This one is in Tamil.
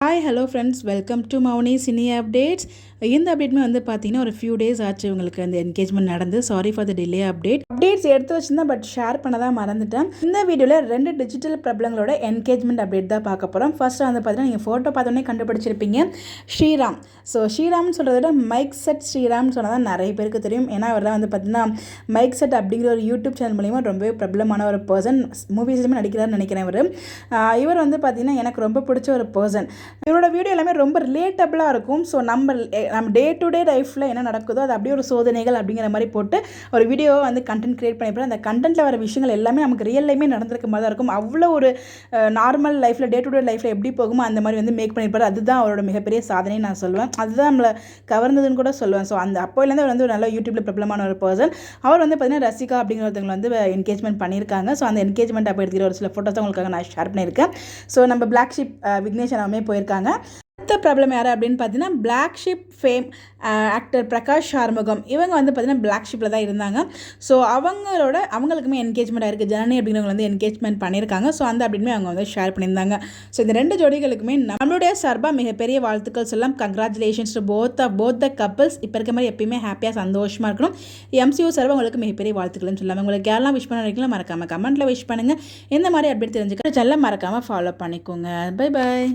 Hi hello friends, welcome to Mouni cine updates. இந்த அப்டேட்மே வந்து பார்த்தீங்கன்னா ஒரு ஃபியூ டேஸ் ஆச்சு உங்களுக்கு அந்த என்கேஜ்மெண்ட் நடந்து. Sorry for the delay updates எடுத்து வச்சுருந்தேன், பட் ஷேர் பண்ண தான் மறந்துட்டேன். இந்த வீடியோவில் 2 டிஜிட்டல் பிரபலங்களோட என்கேஜ்மெண்ட் அப்டேட் தான் பார்க்க போகிறோம். ஃபர்ஸ்ட் வந்து பார்த்தீங்கன்னா நீங்கள் ஃபோட்டோ பார்த்தோன்னே கண்டுபிடிச்சிருப்பீங்க, ஸ்ரீராம். ஸோ ஸ்ரீராம்னு சொல்கிறத விட மைக் செட் ஸ்ரீராம்னு சொன்னால் தான் நிறைய பேருக்கு தெரியும். ஏன்னா அவர்லாம் வந்து பார்த்தீங்கன்னா மைக் செட் அப்படிங்கிற ஒரு யூடியூப் சேனல் மூலிமா ரொம்பவே பிரபலமான ஒரு பர்சன். மூவிஸ்லையுமே நடிக்கிறாருன்னு நினைக்கிறேன். இவர் வந்து பார்த்தீங்கன்னா எனக்கு ரொம்ப பிடிச்ச ஒரு பர்சன். இவரோட வீடியோ எல்லாமே ரொம்ப ரிலேட்டபிளாக இருக்கும். ஸோ நம்ம டே டு டே லைஃப்பில் என்ன நடக்குதோ அது அப்படியே ஒரு சோதனைகள் அப்படிங்கிற மாதிரி போட்டு ஒரு வீடியோவை வந்து கண்டென்ட் கிரியேட் பண்ணிப்போம். அந்த கண்டென்ட்டில் வர விஷயங்கள் எல்லாமே நமக்கு ரியல் லைஃப்மே நடந்திருக்க மாதிரி தான் இருக்கும். அவ்வளோ ஒரு நார்மல் லைஃப்பில் டே டு டே லைஃப்பில் எப்படி போகுமோ அந்த மாதிரி வந்து மேக் பண்ணியிருப்பார். அதுதான் அவரோட மிகப்பெரிய சாதனைன்னு நான் சொல்லுவேன். அதுதான் நம்மளை கவர்ந்ததுன்னு கூட சொல்லுவேன். ஸோ அந்த அப்போலேருந்து அவர் வந்து ஒரு நல்ல யூடியூப்பில் பிரபலமான ஒரு பர்சன். அவர் வந்து பார்த்தீங்கன்னா ரசிகா அப்படிங்கிறவங்க வந்து என்கேஜ்மெண்ட் பண்ணியிருக்காங்க. ஸோ அந்த என்கேஜ்மெண்ட் அப்போ எடுத்துக்கிற ஒரு சில ஃபோட்டோஸ் உங்களுக்காக நான் ஷேர் பண்ணியிருக்கேன். ஸோ நம்ம பிளாக் ஷிப் விக்னேஷ் எல்லாமே போயிருக்காங்க. அடுத்த ப்ராப்ளம் யார் அப்படின்னு பார்த்தீங்கன்னா black sheep fame actor Prakash Arumugam. இவங்க வந்து பார்த்தீங்கன்னா பிளாக் ஷிப்பில் தான் இருந்தாங்க. ஸோ அவங்களுக்குமே என்கேஜ்மெண்ட் ஆயிருக்கு. ஜனனி அப்படிங்கிறவங்க வந்து என்கேஜ்மெண்ட் பண்ணியிருக்காங்க. ஸோ அந்த அப்படின்மே அவங்க வந்து ஷேர் பண்ணியிருந்தாங்க. ஸோ இந்த 2 ஜோடிகளுக்குமே நம்மளுடைய சார்பாக மிகப்பெரிய வாழ்த்துக்கள் சொல்லலாம். Congratulations to both the couples. இப்போ இருக்க மாதிரி எப்பயுமே ஹாப்பியாக சந்தோஷமாக இருக்கணும். MCU சார்பாக உங்களுக்கு மிகப்பெரிய வாழ்த்துக்கள்னு சொல்லலாம். உங்களுக்கு யாரெல்லாம் விஷ் பண்ண நினைக்கலாம் மறக்காமல் கமெண்ட்டில் விஷ் பண்ணுங்கள். இந்த மாதிரி அப்டேட் தெரிஞ்சுக்கிற சேனலை மறக்காமல் ஃபாலோ பண்ணிக்கோங்க. Bye bye.